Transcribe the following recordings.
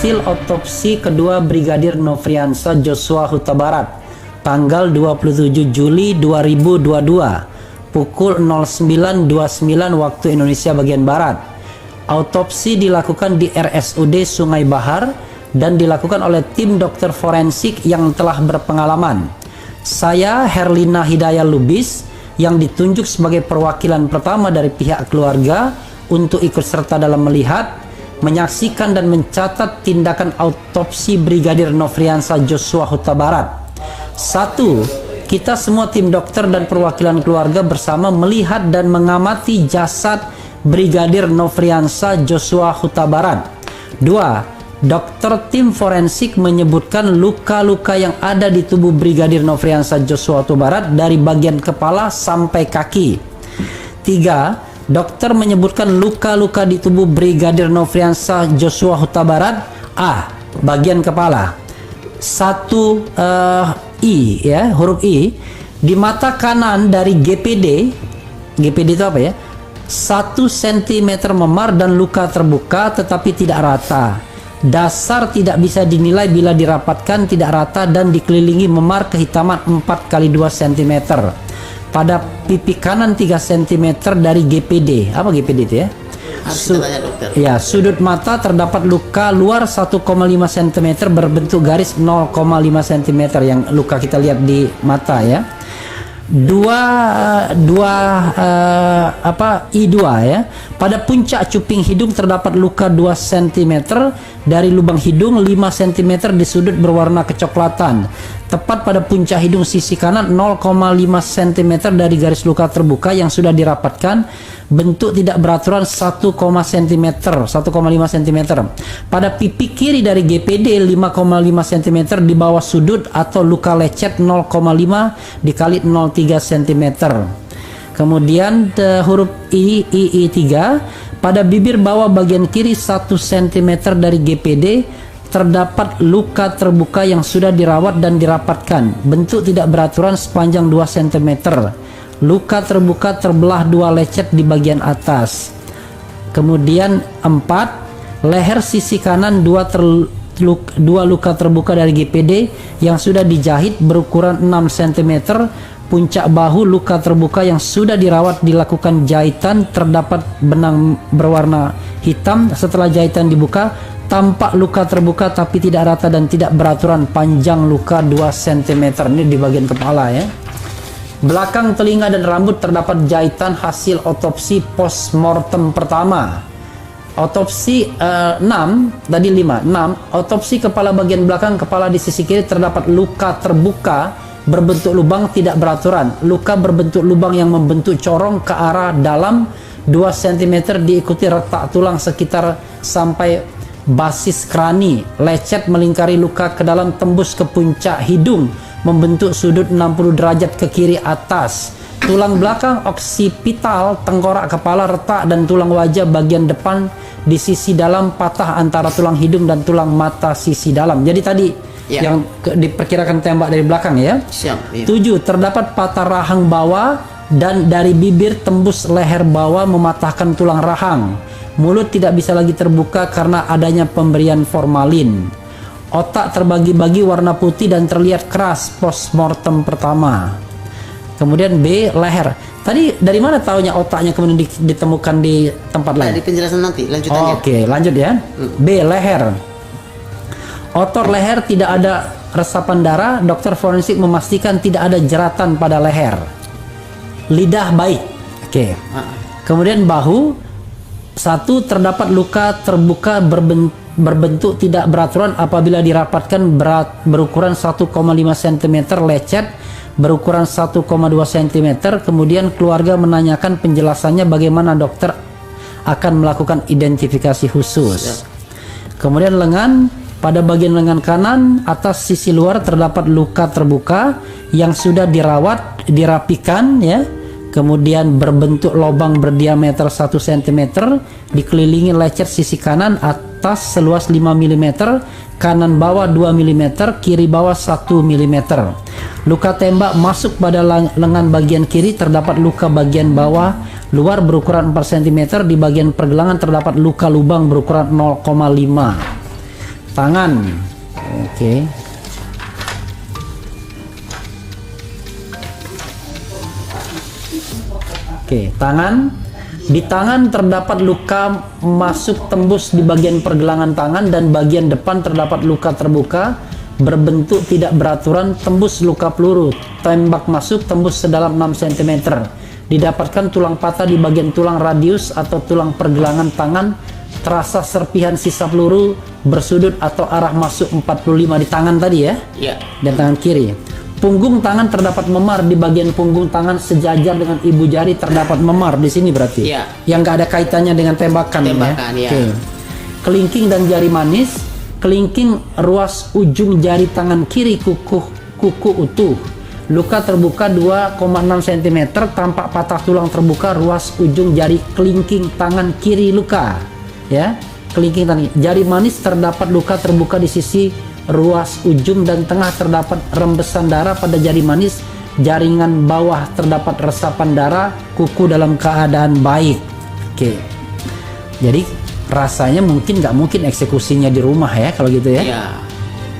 Hasil otopsi kedua Brigadir Nofriansah Joshua Huta Barat tanggal 27 Juli 2022 pukul 09.29 waktu Indonesia bagian Barat. Autopsi dilakukan di RSUD Sungai Bahar dan dilakukan oleh tim dokter forensik yang telah berpengalaman. Saya Herlina Hidayah Lubis yang ditunjuk sebagai perwakilan pertama dari pihak keluarga untuk ikut serta dalam melihat, menyaksikan dan mencatat tindakan autopsi Brigadir Nofriansah Joshua Huta Barat. 1. Kita semua tim dokter dan perwakilan keluarga bersama melihat dan mengamati jasad Brigadir Nofriansah Joshua Huta Barat. 2. Dokter tim forensik menyebutkan luka-luka yang ada di tubuh Brigadir Nofriansah Joshua Huta Barat dari bagian kepala sampai kaki. 3. Dokter menyebutkan luka-luka di tubuh Brigadir Nofriansah Joshua Huta Barat. A. Bagian kepala. 1 I ya, huruf I. Di mata kanan dari GPD. GPD itu apa ya? 1 cm memar dan luka terbuka tetapi tidak rata. Dasar tidak bisa dinilai bila dirapatkan, tidak rata dan dikelilingi memar kehitaman 4x2 cm. Pada pipi kanan 3 cm dari GPD. Apa GPD itu ya? Ya, sudut mata terdapat luka luar 1,5 cm berbentuk garis 0,5 cm yang luka kita lihat di mata ya. I2 ya. Pada puncak cuping hidung terdapat luka 2 cm dari lubang hidung, 5 cm di sudut berwarna kecoklatan. Tepat pada puncak hidung sisi kanan 0,5 cm dari garis luka terbuka yang sudah dirapatkan. Bentuk tidak beraturan 1,5 cm. Pada pipi kiri dari GPD 5,5 cm di bawah sudut atau luka lecet 0,5 dikali 0,3 cm. Kemudian huruf I3 pada bibir bawah bagian kiri 1 cm dari GPD terdapat luka terbuka yang sudah dirawat dan dirapatkan. Bentuk tidak beraturan sepanjang 2 cm. Luka terbuka terbelah 2 lecet di bagian atas. Kemudian 4. Leher sisi kanan 2 luka terbuka dari GPD yang sudah dijahit berukuran 6 cm. Puncak bahu luka terbuka yang sudah dirawat dilakukan jahitan, terdapat benang berwarna hitam. Setelah jahitan dibuka tampak luka terbuka tapi tidak rata dan tidak beraturan, panjang luka 2 cm. Ini di bagian kepala ya. Belakang telinga dan rambut terdapat jahitan hasil otopsi postmortem pertama. Otopsi 6 tadi 5. Otopsi kepala bagian belakang kepala di sisi kiri terdapat luka terbuka berbentuk lubang tidak beraturan. Luka berbentuk lubang yang membentuk corong ke arah dalam 2 cm diikuti retak tulang sekitar sampai basis krani. Lecet melingkari luka ke dalam tembus ke puncak hidung membentuk sudut 60 derajat ke kiri atas. Tulang belakang oksipital tengkorak kepala retak dan tulang wajah bagian depan di sisi dalam patah antara tulang hidung dan tulang mata sisi dalam. Jadi tadi ya, yang diperkirakan tembak dari belakang ya. Siap, ya. 7. Terdapat patah rahang bawah dan dari bibir tembus leher bawah mematahkan tulang rahang. Mulut tidak bisa lagi terbuka karena adanya pemberian formalin. Otak terbagi-bagi warna putih dan terlihat keras postmortem pertama. Kemudian B. Leher. Tadi dari mana taunya otaknya kemudian ditemukan di tempat lain? Di penjelasan nanti lanjutannya. Oke, lanjut ya. B. Leher. Otot leher tidak ada resapan darah. Dokter forensik memastikan tidak ada jeratan pada leher. Lidah baik. Oke. Kemudian bahu. 1. Terdapat luka terbuka berbentuk tidak beraturan apabila dirapatkan berukuran 1,5 cm, lecet berukuran 1,2 cm. Kemudian keluarga menanyakan penjelasannya bagaimana dokter akan melakukan identifikasi khusus. Kemudian lengan. Pada bagian lengan kanan atas sisi luar terdapat luka terbuka yang sudah dirawat, dirapikan ya. Kemudian berbentuk lubang berdiameter 1 cm, dikelilingi lecet sisi kanan atas seluas 5 mm, kanan bawah 2 mm, kiri bawah 1 mm. Luka tembak masuk pada lengan bagian kiri, terdapat luka bagian bawah luar berukuran 4 cm, di bagian pergelangan terdapat luka lubang berukuran 0,5. Tangan. Oke. Oke, tangan. Di tangan terdapat luka masuk tembus di bagian pergelangan tangan dan bagian depan terdapat luka terbuka berbentuk tidak beraturan tembus luka peluru. Tembak masuk tembus sedalam 6 cm. Didapatkan tulang patah di bagian tulang radius atau tulang pergelangan tangan. Terasa serpihan sisa peluru bersudut atau arah masuk 45 di tangan tadi ya. Iya. Dan tangan kiri. Punggung tangan terdapat memar di bagian punggung tangan sejajar dengan ibu jari terdapat memar di sini berarti. Iya. Yang nggak ada kaitannya dengan tembakan, Tembakan, ya. ya. Oke. Kelingking dan jari manis. Kelingking ruas ujung jari tangan kiri kuku utuh. Luka terbuka 2,6 cm, tampak patah tulang terbuka ruas ujung jari kelingking tangan kiri luka. Ya, kelingking tangan. Jari manis terdapat luka terbuka di sisi ruas ujung dan tengah terdapat rembesan darah pada jari manis. Jaringan bawah terdapat resapan darah. Kuku dalam keadaan baik. Oke. Jadi rasanya nggak mungkin eksekusinya di rumah ya kalau gitu ya. Iya.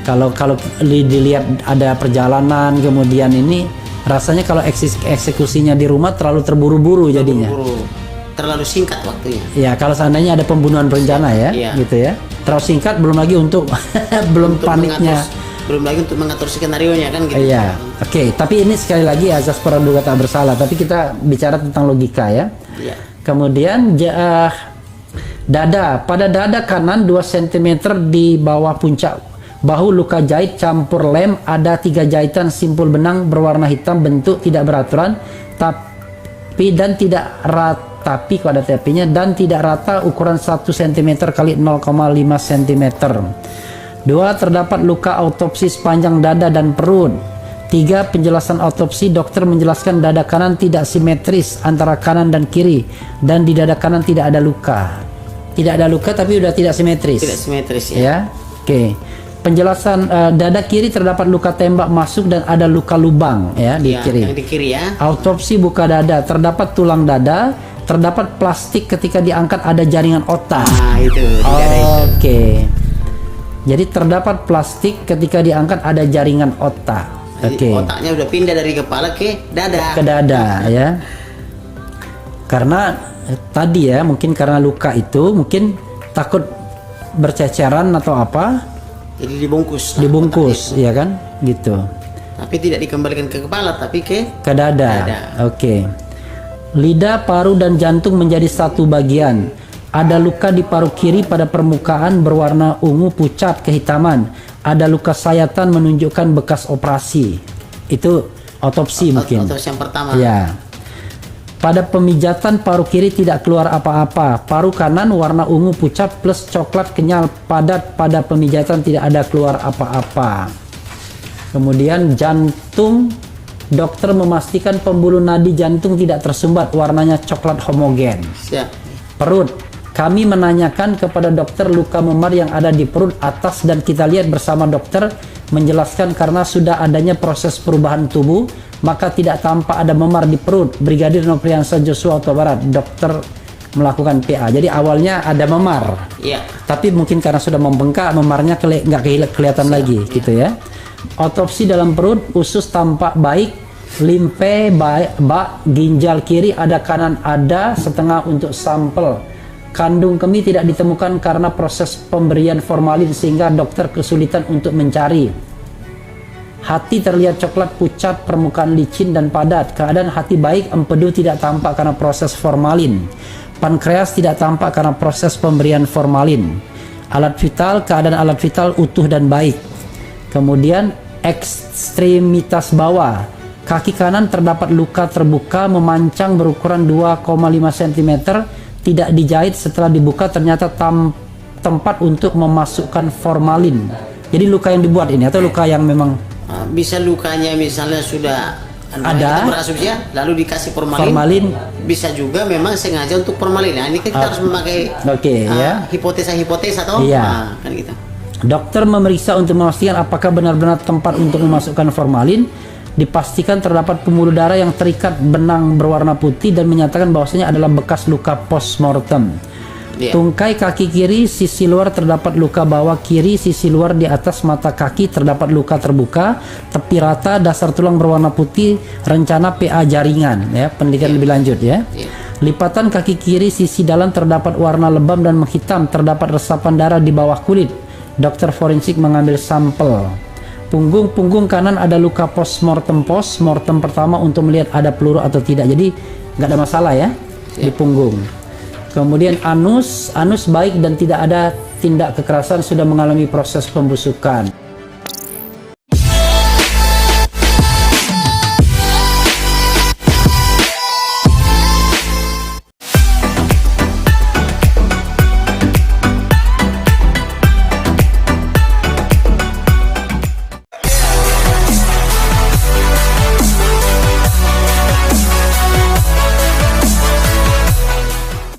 Kalau dilihat ada perjalanan kemudian ini rasanya kalau eksekusinya di rumah terlalu terburu-buru jadinya. Terlalu singkat waktunya. Ya, kalau seandainya ada pembunuhan berencana ya, Iya. gitu ya. Terlalu singkat, belum lagi untuk belum Untuk paniknya. belum lagi untuk mengatur skenario-nya kan gitu. Iya. Oke, tapi ini sekali lagi azas praduga tak bersalah, tapi kita bicara tentang logika ya. Iya. Kemudian dada, pada dada kanan 2 cm di bawah puncak bahu luka jahit campur lem, ada 3 jahitan simpul benang berwarna hitam bentuk tidak beraturan tapi kok ada tapinya dan tidak rata ukuran 1 cm kali 0,5 cm. 2. Terdapat luka autopsi sepanjang dada dan perut. 3. Penjelasan autopsi, dokter menjelaskan dada kanan tidak simetris antara kanan dan kiri dan di dada kanan tidak ada luka. Tidak ada luka tapi sudah tidak simetris. Tidak simetris ya. Ya. Oke. Penjelasan dada kiri terdapat luka tembak masuk dan ada luka lubang ya di Iya, kiri. yang di kiri ya. Autopsi buka dada, terdapat tulang dada, terdapat plastik ketika diangkat ada jaringan otak. Nah, itu. Tidak ada itu. Oke. Jadi terdapat plastik ketika diangkat ada jaringan otak. Jadi Oke. otaknya udah pindah dari kepala ke dada. Ke dada ya. Karena tadi ya mungkin karena luka itu mungkin takut berceceran atau apa, Jadi dibungkus. dibungkus ya kan gitu. Tapi tidak dikembalikan ke kepala tapi ke Ke dada. Oke. Lidah, paru dan jantung menjadi satu bagian. Ada luka di paru kiri pada permukaan berwarna ungu pucat kehitaman. Ada luka sayatan menunjukkan bekas operasi. Itu otopsi mungkin. Otopsi yang pertama. Ya. Pada pemijatan paru kiri tidak keluar apa-apa. Paru kanan warna ungu pucat plus coklat kenyal padat, pada pemijatan tidak ada keluar apa-apa. Kemudian jantung, dokter memastikan pembuluh nadi jantung tidak tersumbat, warnanya coklat homogen. Siap. Perut, kami menanyakan kepada dokter luka memar yang ada di perut atas dan kita lihat bersama dokter menjelaskan karena sudah adanya proses perubahan tubuh maka tidak tampak ada memar di perut. Brigadir Nopriansa Joshua Huta Barat, dokter melakukan PA. Jadi awalnya ada memar, Iya. tapi mungkin karena sudah membengkak memarnya nggak kelihatan lagi gitu ya. Otopsi dalam perut, usus tampak baik, limfe bak, ginjal kiri ada kanan ada setengah untuk sampel. Kandung kemih tidak ditemukan karena proses pemberian formalin sehingga dokter kesulitan untuk mencari. Hati terlihat coklat pucat, permukaan licin dan padat. Keadaan hati baik, empedu tidak tampak karena proses formalin. Pankreas tidak tampak karena proses pemberian formalin. Alat vital, keadaan alat vital utuh dan baik. Kemudian ekstremitas bawah. Kaki kanan terdapat luka terbuka memancang berukuran 2,5 cm. Tidak dijahit, setelah dibuka ternyata tempat untuk memasukkan formalin. Jadi luka yang dibuat ini atau luka yang memang Bisa lukanya misalnya sudah ada berasumsi ya, lalu dikasih formalin. formalin. Bisa juga memang sengaja untuk formalin. Nah, ini kita harus memakai ya. hipotesa atau Iya. kan gitu. Dokter memeriksa untuk memastikan apakah benar-benar tempat untuk memasukkan formalin. Dipastikan terdapat pembuluh darah yang terikat benang berwarna putih dan menyatakan bahwasanya adalah bekas luka postmortem. Iya. Tungkai kaki kiri sisi luar terdapat luka bawah kiri sisi luar di atas mata kaki terdapat luka terbuka, tepi rata, dasar tulang berwarna putih, rencana PA jaringan ya, penelitian lebih lanjut ya. Iya. Lipatan kaki kiri sisi dalam terdapat warna lebam dan menghitam, terdapat resapan darah di bawah kulit. Dokter forensik mengambil sampel. Punggung kanan ada luka postmortem pertama untuk melihat ada peluru atau tidak. Jadi nggak ada masalah ya di punggung. Kemudian anus baik dan tidak ada tindak kekerasan, sudah mengalami proses pembusukan.